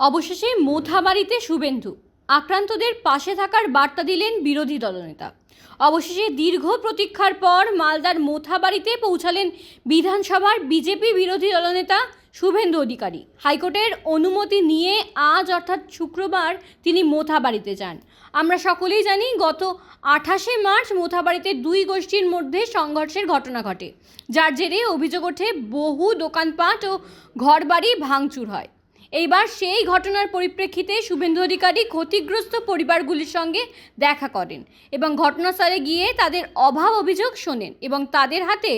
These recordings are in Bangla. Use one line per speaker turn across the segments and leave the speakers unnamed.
অবশেষে মোথাবাড়িতে শুভেন্দু আক্রান্তদের পাশে থাকার বার্তা দিলেন বিরোধী দলনেতা। অবশেষে দীর্ঘ প্রতীক্ষার পর মালদার মোথাবাড়িতে পৌঁছালেন বিধানসভার বিজেপি বিরোধী দলনেতা শুভেন্দু অধিকারী। হাইকোর্টের অনুমতি নিয়ে আজ অর্থাৎ শুক্রবার তিনি মোথাবাড়িতে যান। আমরা সকলেই জানি গত 28শে মার্চ মোথাবাড়িতে দুই গোষ্ঠীর মধ্যে সংঘর্ষের ঘটনা ঘটে, যার জেরে অভিযোগ ওঠে বহু দোকানপাট ও ঘরবাড়ি ভাঙচুর হয়। এইবার সেই ঘটনার পরিপ্রেক্ষিতে শুভেন্দু অধিকারী ক্ষতিগ্রস্ত পরিবারগুলির সঙ্গে দেখা করেন এবং ঘটনাস্থলে গিয়ে তাদের অভাব অভিযোগ শোনেন এবং তাদের হাতে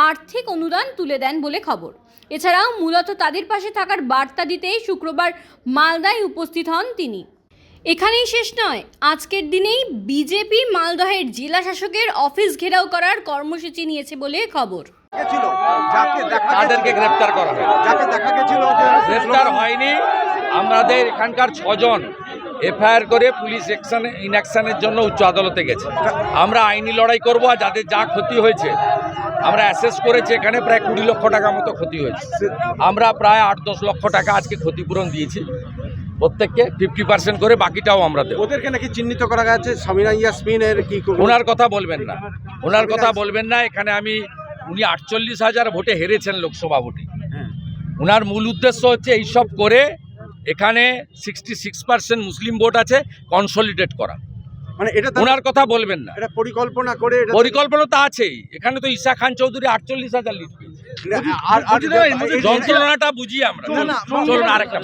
আর্থিক অনুদান তুলে দেন বলে খবর। এছাড়াও মূলত তাদের পাশে থাকার বার্তা দিতেই শুক্রবার মালদায় উপস্থিত হন তিনি। এখানেই শেষ নয়, আজকের দিনেই বিজেপি মালদহের জেলা শাসকের অফিস ঘেরাও করার কর্মসূচি নিয়েছে বলে খবর।
তাদেরকে গ্রেপ্তার করা হয়,
যাকে দেখা গেছিল
গ্রেপ্তার হয়নি। আমাদের এখানকার 6 জন এফআইআর করে পুলিশ ইনঅ্যাকশনের জন্য উচ্চ আদালতে গেছে। আমরা আইনি লড়াই করব। আর যাদের যা ক্ষতি হয়েছে আমরা অ্যাসেস করেছি, এখানে প্রায় 20 লক্ষ টাকা মতো ক্ষতি হয়েছে। আমরা প্রায় 8-10 লক্ষ টাকা আজকে ক্ষতিপূরণ দিয়েছি প্রত্যেককে 50% করে, বাকিটাও আমরা দেব।
ওদেরকে নাকি চিহ্নিত করা গেছে সামিনা ইয়াসমিনের কি
ওনার কথা বলবেন না, ওনার কথা বলবেন না। এখানে উনি 48,000 ভোটে হেরেছেন লোকসভা ভোটে। ওনার মূল উদ্দেশ্য হচ্ছে এইসব করে এখানে 66% মুসলিম ভোট আছে, কনসলিডেট করা।
মানে এটা
ওনার কথা বলবেন না।
এটা পরিকল্পনা করে
পরিকল্পনা তো আছেই। এখানে তো ঈশা খান চৌধুরী 48,000 লিড পেয়েছে। যন্ত্রণাটা বুঝি আমরা। চলুন আরেকটা